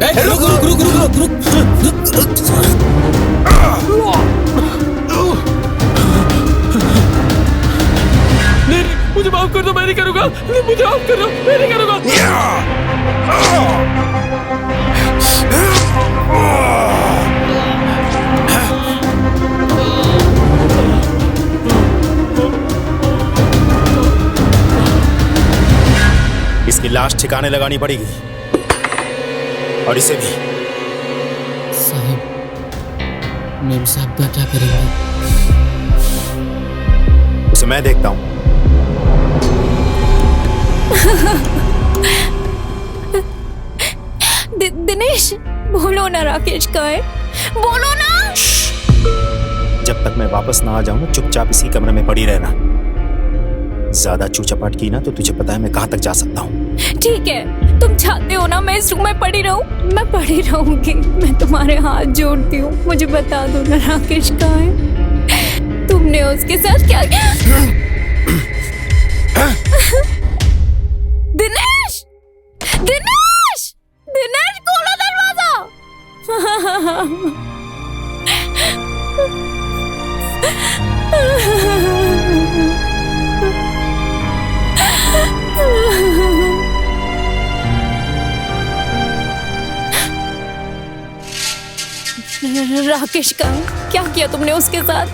रुक रुक रुक रुक रुक नहीं, मुझे माफ कर दो, मैं नहीं करूंगा। नहीं, मुझे माफ कर दो, मैं नहीं करूंगा। इसकी लाश ठिकाने लगानी पड़ेगी और इसे भी। साहब, मेम साहब का क्या करेंगे? उसे मैं देखता हूं। दिनेश, बोलो ना राकेश का है, बोलो ना। जब तक मैं वापस ना आ जाऊं ना, चुपचाप इसी कमरे में पड़ी रहना। ज्यादा चूचपाट की ना तो तुझे पता है मैं कहां तक जा सकता हूं। ठीक है, तुम चाहते हो ना मैं इस रूम में पड़ी रहूं, मैं पड़ी रहूंगी। मैं तुम्हारे हाथ जोड़ती हूँ, मुझे बता दो ना राकेश कहाँ है? तुमने उसके साथ क्या किया? दिनेश, दिनेश, दिनेश, खोलो दरवाजा। राकेश का क्या किया तुमने उसके साथ?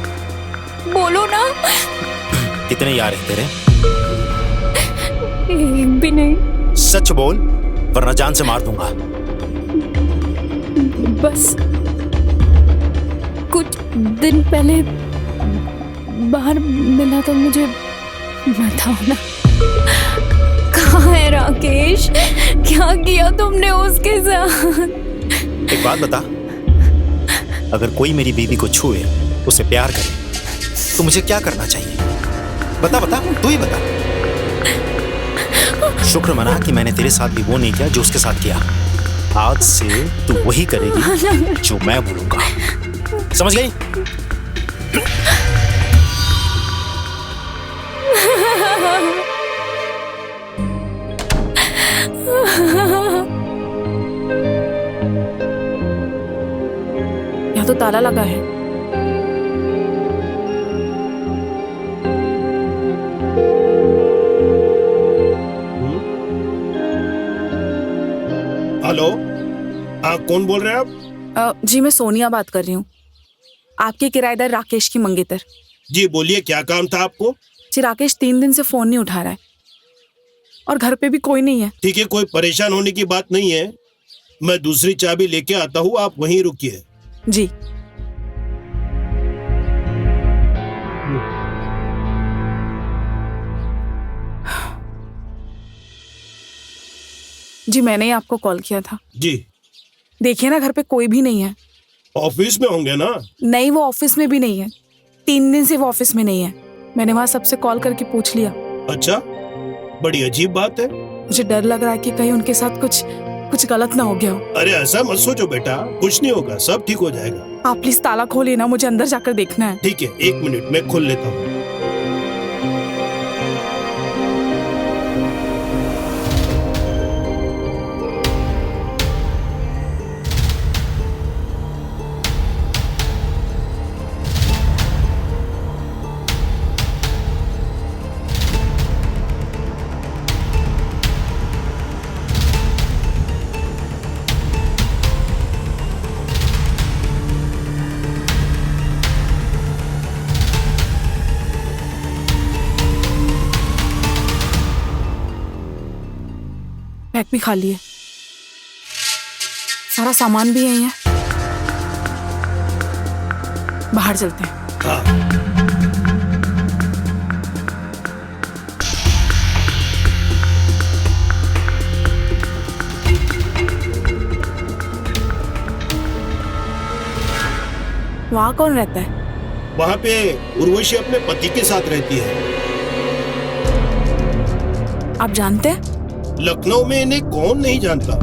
बोलो ना। कितने यार हैं तेरे? एक भी नहीं। सच बोल वरना जान से मार दूंगा। बस कुछ दिन पहले बाहर मिला तो मुझे बताओ ना। कहाँ है राकेश? क्या किया तुमने उसके साथ? एक बात बता, अगर कोई मेरी बीवी को छुए, उसे प्यार करे, तो मुझे क्या करना चाहिए? बता बता, तू ही बता। शुक्र मना कि मैंने तेरे साथ भी वो नहीं किया जो उसके साथ किया। आज से तू वही करेगी जो मैं बोलूंगा, समझ गई? यहाँ तो ताला लगा है। हेलो, हाँ कौन बोल रहे हैं आप? जी मैं सोनिया बात कर रही हूँ, आपके किराएदार राकेश की मंगेतर। जी बोलिए, क्या काम था आपको? जी राकेश 3 दिन से फोन नहीं उठा रहा है और घर पे भी कोई नहीं है। ठीक है, कोई परेशान होने की बात नहीं है, मैं दूसरी चाबी लेके आता हूँ, आप वहीं रुकिए। जी जी मैंने ही आपको कॉल किया था। जी देखिए ना, घर पे कोई भी नहीं है। ऑफिस में होंगे ना? नहीं, वो ऑफिस में भी नहीं है। 3 दिन से वो ऑफिस में नहीं है। मैंने वहां सबसे कॉल करके पूछ लिया। अच्छा, बड़ी अजीब बात है। मुझे डर लग रहा है कि कहीं उनके साथ कुछ गलत ना हो गया हो। अरे ऐसा मत सोचो बेटा, कुछ नहीं होगा, सब ठीक हो जाएगा। आप प्लीज ताला खोलिए ना, मुझे अंदर जाकर देखना है। ठीक है, 1 मिनट में खोल लेता हूँ। बैग भी खाली है, सारा सामान भी यही है। बाहर चलते हैं। हाँ। वहाँ कौन रहता है? वहाँ पे उर्वशी अपने पति के साथ रहती है। आप जानते हैं? लखनऊ में इन्हें कौन नहीं जानता,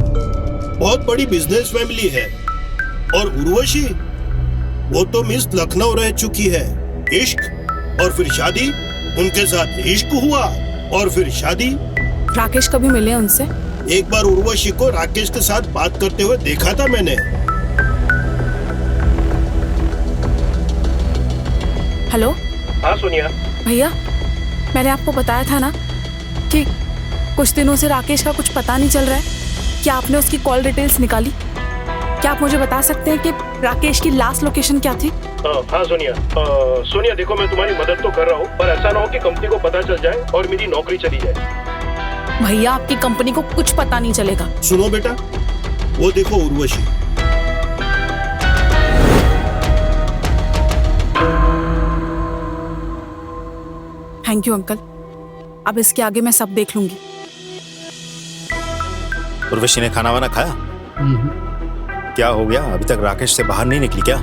बहुत बड़ी बिजनेस फैमिली है। और उर्वशी, वो तो मिस लखनऊ रह चुकी है। इश्क और फिर शादी, उनके साथ इश्क हुआ और फिर शादी। राकेश कभी मिले उनसे? एक बार उर्वशी को राकेश के साथ बात करते हुए देखा था मैंने। हेलो हाँ सोनिया। भैया, मैंने आपको बताया था ना कि कुछ दिनों से राकेश का कुछ पता नहीं चल रहा है। क्या आपने उसकी कॉल डिटेल्स निकाली? क्या आप मुझे बता सकते हैं कि राकेश की लास्ट लोकेशन क्या थी? हाँ सोनिया। सोनिया देखो, मैं तुम्हारी मदद तो कर रहा हूँ, पर ऐसा ना हो कि कंपनी को पता चल जाए और मेरी नौकरी चली जाए। भैया, आपकी कंपनी को कुछ पता नहीं चलेगा। सुनो बेटा, वो देखो उर्वशी। थैंक यू अंकल, अब इसके आगे मैं सब देख लूंगी। उर्वशी ने खाना वाना खाया? क्या हो गया, अभी तक राकेश से बाहर नहीं निकली क्या?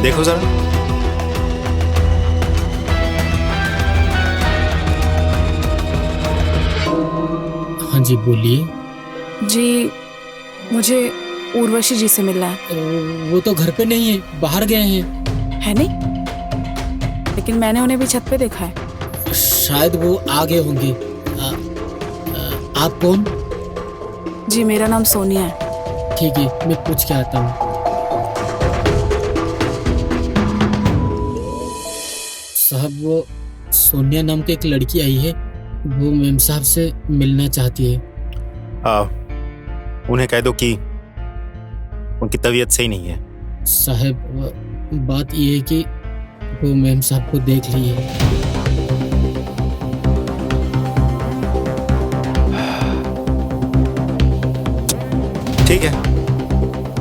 देखो जरा। हाँ जी, बोलिए। जी, मुझे उर्वशी जी से मिलना है। वो तो घर पे नहीं है, बाहर गए हैं। है नहीं? लेकिन मैंने उन्हें भी छत पे देखा है। शायद वो आ गए होंगे। आप कौन? जी, मेरा नाम सोनिया है। ठीक है, मैं पूछ के आता हूँ। साहब, वो सोनिया नाम की एक लड़की आई है, वो मेम साहब से मिलना चाहती है। उन्हें कह दो कि उनकी तबीयत सही नहीं है। साहब, बात ये है कि वो मेम साहब को देख लिए। ठीक है,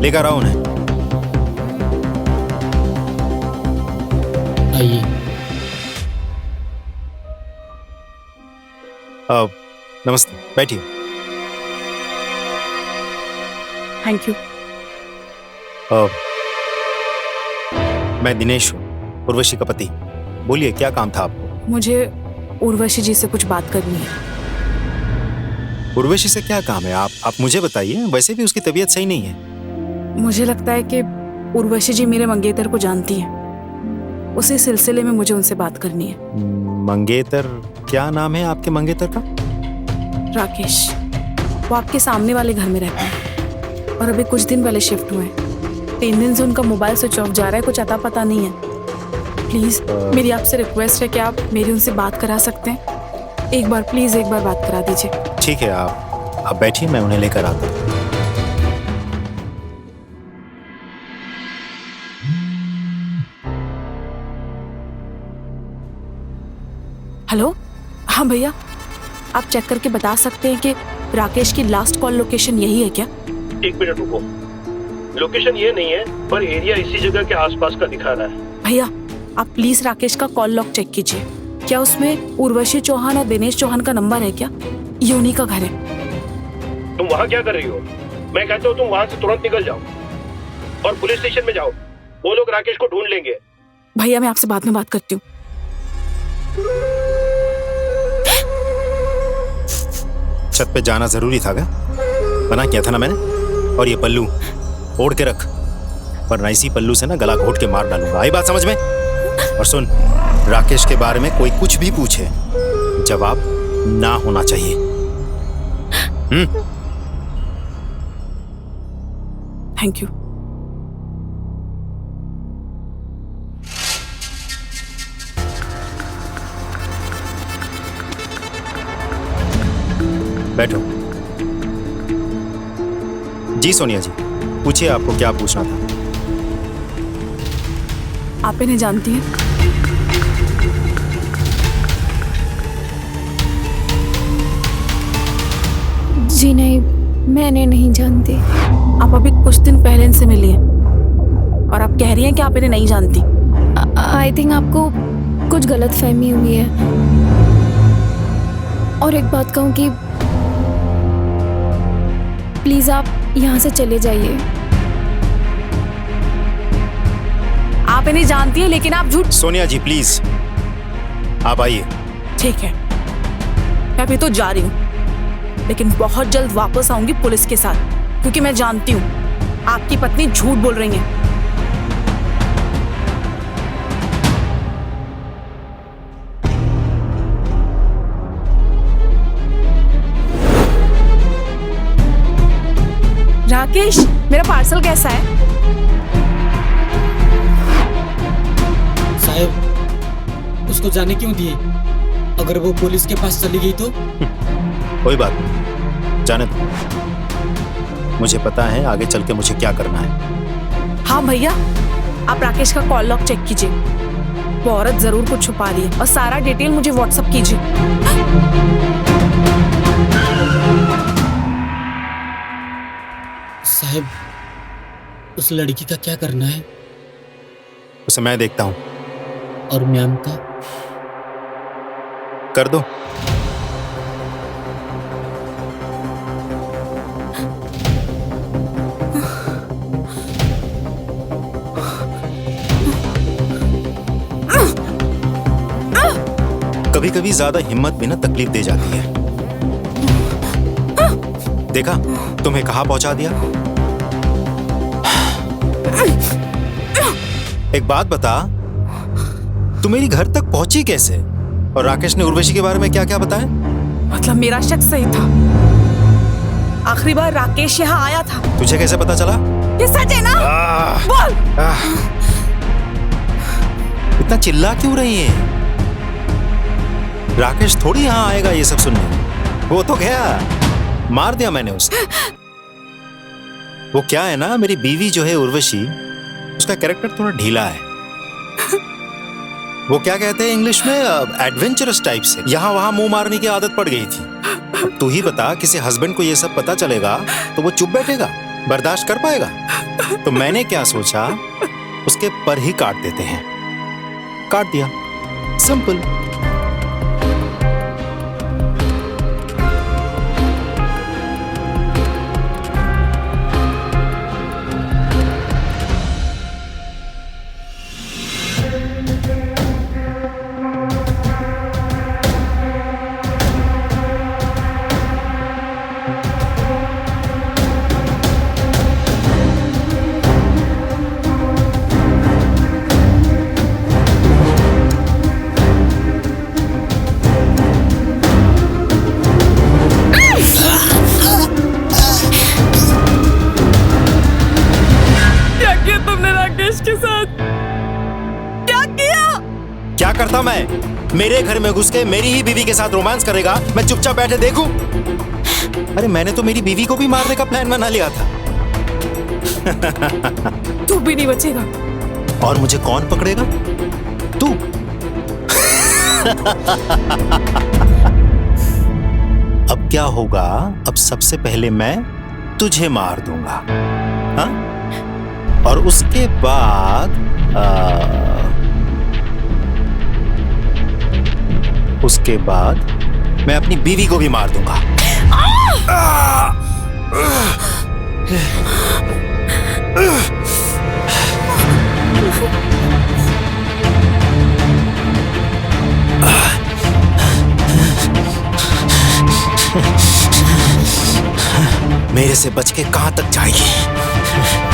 लेकर आओ उन्हें। आइए। नमस्ते, बैठिए। Thank you. मैं दिनेश हूँ, उर्वशी का पति। बोलिए, क्या काम था आपको? मुझे उर्वशी जी से कुछ बात करनी है। उर्वशी से क्या काम है? आप मुझे बताइए, वैसे भी उसकी तबीयत सही नहीं है। मुझे लगता है कि उर्वशी जी मेरे मंगेतर को जानती हैं। उसी सिलसिले में मुझे उनसे बात करनी है। मंगेतर? क्या नाम है आपके मंगेतर का? राकेश। वो आपके सामने वाले घर में रहते हैं और अभी कुछ दिन पहले शिफ्ट हुए हैं। 3 दिन से उनका मोबाइल स्विच ऑफ जा रहा है, कुछ अता पता नहीं है। प्लीज मेरी आपसे रिक्वेस्ट है कि आप मेरी उनसे बात करा सकते हैं। एक बार प्लीज, एक बार बात करा दीजिए। ठीक है, आप बैठिए, मैं उन्हें लेकर आता हूँ। हेलो, हाँ भैया, आप चेक करके बता सकते हैं कि राकेश की लास्ट कॉल लोकेशन यही है क्या? 1 मिनट रुको। लोकेशन ये नहीं है, पर एरिया इसी जगह के आसपास का दिखा रहा है। भैया, आप प्लीज राकेश का कॉल लॉग चेक कीजिए। क्या उसमें उर्वशी चौहान और दिनेश चौहान का नंबर है क्या? ये उन्हीं का घर है। तुम वहाँ क्या कर रही हो? मैं कहता हूँ तुम वहाँ से तुरंत निकल जाओ और पुलिस स्टेशन में जाओ। वो लोग राकेश को ढूंढ लेंगे। भैया, मैं आपसे बाद में बात करती हूँ। छत पे जाना जरूरी था क्या? मना किया था ना मैंने। और ये पल्लू ओढ़ के रख, वरना इसी पल्लू से ना गला घोट के मार डालूंगा। आई बात समझ में? और सुन, राकेश के बारे में कोई कुछ भी पूछे, जवाब ना होना चाहिए। Thank you. बैठो। जी सोनिया जी, पूछिए, आपको क्या पूछना था? आप इन्हें जानती हैं? जी नहीं, मैंने नहीं जानती। आप अभी कुछ दिन पहले इनसे मिली हैं और आप कह रही हैं कि आप इन्हें नहीं जानती। आई थिंक आपको कुछ गलत फहमी हुई है। और एक बात कहूँ कि प्लीज आप यहाँ से चले जाइए। आप इन्हें जानती हैं, लेकिन आप झूठ। सोनिया जी प्लीज, आप आइए। ठीक है, मैं अभी तो जा रही हूँ, लेकिन बहुत जल्द वापस आऊंगी पुलिस के साथ, क्योंकि मैं जानती हूँ आपकी पत्नी झूठ बोल रही है। राकेश, मेरा पार्सल कैसा है? साहब, उसको जाने क्यों दिए? अगर वो पुलिस के पास चली गई तो? कोई बात नहीं, जाने दो। मुझे पता है आगे चल के मुझे क्या करना है। हाँ भैया, आप राकेश का कॉल लॉग चेक कीजिए। वो औरत जरूर कुछ छुपा रही है और सारा डिटेल मुझे व्हाट्सएप कीजिए। साहब, उस लड़की का क्या करना है? उसे मैं देखता हूँ। और मैम का? कर दो। कभी कभी ज्यादा हिम्मत भी ना तकलीफ दे जाती है। देखा, तुम्हें कहाँ पहुंचा दिया। एक बात बता, तू मेरी घर तक पहुंची कैसे? और राकेश ने उर्वशी के बारे में क्या क्या बताया? मतलब मेरा शक सही था। आखिरी बार राकेश यहाँ आया था। तुझे कैसे पता चला? ये सच है ना? बोल। इतना चिल्ला क्यों रही है? राकेश थोड़ी यहाँ आएगा ये सब सुनने। वो तो गया, मार दिया मैंने उसे। वो क्या है ना, मेरी बीवी जो है उर्वशी, उसका कैरेक्टर थोड़ा ढीला है। वो क्या कहते हैं इंग्लिश में, एडवेंचरस टाइप से। यहाँ वहां मुंह मारने की आदत पड़ गई थी। अब तू ही बता, किसी हस्बैंड को ये सब पता चलेगा तो वो चुप बैठेगा, बर्दाश्त कर पाएगा? तो मैंने क्या सोचा, उसके पर ही काट देते हैं। काट दिया, सिंपल। क्या करता मैं? मेरे घर में घुस के मेरी ही बीवी के साथ रोमांस करेगा, मैं चुपचाप बैठे देखूं? अरे मैंने तो मेरी बीवी को भी मारने का प्लान बना लिया था। तू भी नहीं बचेगा। और मुझे कौन पकड़ेगा? तू। अब क्या होगा? अब सबसे पहले मैं तुझे मार दूंगा, हाँ? और उसके बाद मैं अपनी बीवी को भी मार दूंगा। मेरे से बच के कहां तक जाएगी?